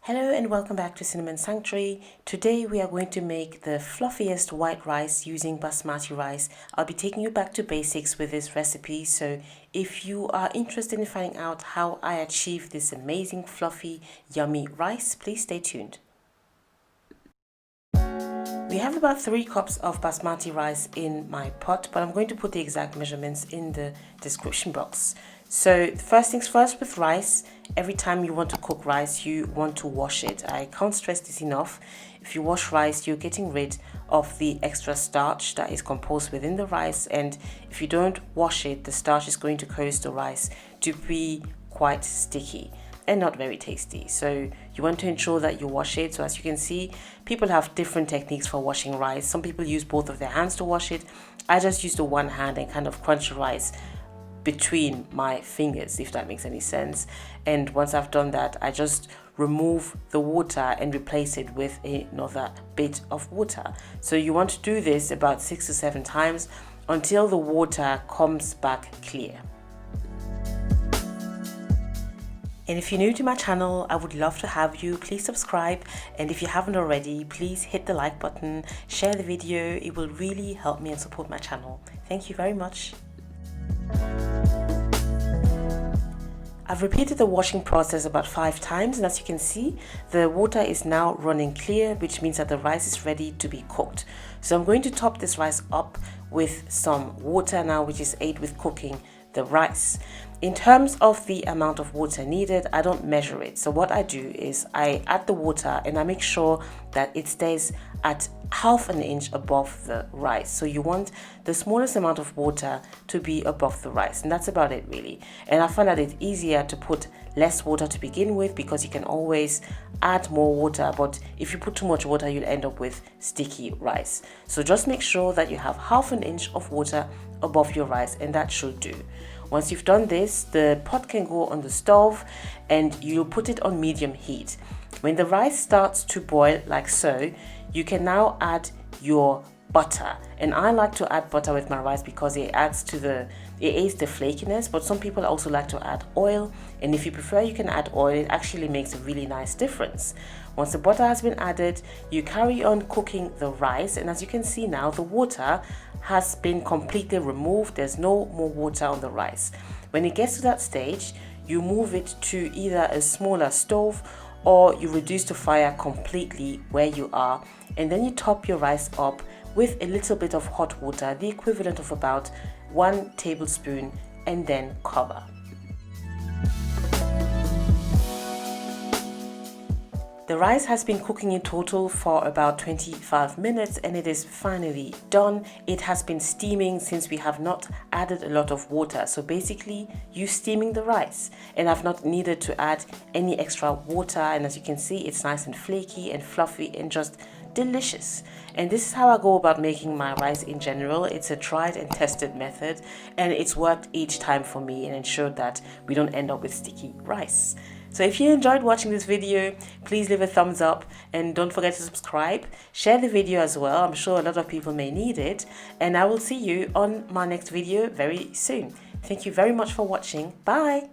Hello and welcome back to Cinnamon Sanctuary. Today we are going to make the fluffiest white rice using basmati rice. I'll be taking you back to basics with this recipe, so if you are interested in finding out how I achieve this amazing fluffy yummy rice, please stay tuned. We have about 3 cups of basmati rice in my pot, but I'm going to put the exact measurements in the description box. So first things first with rice, every time you want to cook rice, you want to wash it. I can't stress this enough. If you wash rice, you're getting rid of the extra starch that is composed within the rice, and if you don't wash it, the starch is going to cause the rice to be quite sticky and not very tasty. So you want to ensure that you wash it. So as you can see, people have different techniques for washing rice. Some people use both of their hands to wash it. I just use the one hand and kind of crunch the rice between my fingers, if that makes any sense. And once I've done that, I just remove the water and replace it with another bit of water. So you want to do this about 6 to 7 times until the water comes back clear. And if you're new to my channel, I would love to have you. Please subscribe, and if you haven't already, please hit the like button, share the video. It will really help me and support my channel. Thank you very much. I've repeated the washing process about 5 times, and as you can see, the water is now running clear, which means that the rice is ready to be cooked. So I'm going to top this rice up with some water now, which is aid with cooking the rice. In terms of the amount of water needed, I don't measure it. So what I do is I add the water and I make sure that it stays at ½ an inch above the rice. So you want the smallest amount of water to be above the rice, and that's about it really. And I find that it's easier to put less water to begin with because you can always add more water, but if you put too much water, you'll end up with sticky rice. So just make sure that you have ½ an inch of water above your rice, and that should do. Once you've done this, the pot can go on the stove and you'll put it on medium heat. When the rice starts to boil like so, you can now add your butter. And I like to add butter with my rice because it aids the flakiness, but some people also like to add oil. And if you prefer, you can add oil. It actually makes a really nice difference. Once the butter has been added, you carry on cooking the rice, and as you can see now, the water has been completely removed. There's no more water on the rice. When it gets to that stage, you move it to either a smaller stove or you reduce the fire completely where you are, and then you top your rice up with a little bit of hot water, the equivalent of about 1 tablespoon, and then cover. The rice has been cooking in total for about 25 minutes and it is finally done. It has been steaming since we have not added a lot of water. So basically, you steaming the rice, and I've not needed to add any extra water. And as you can see, it's nice and flaky and fluffy and just delicious. And this is how I go about making my rice in general. It's a tried and tested method, and it's worked each time for me and ensured that we don't end up with sticky rice. So if you enjoyed watching this video, please leave a thumbs up and don't forget to subscribe. Share the video as well. I'm sure a lot of people may need it, and I will see you on my next video very soon. Thank you very much for watching. Bye.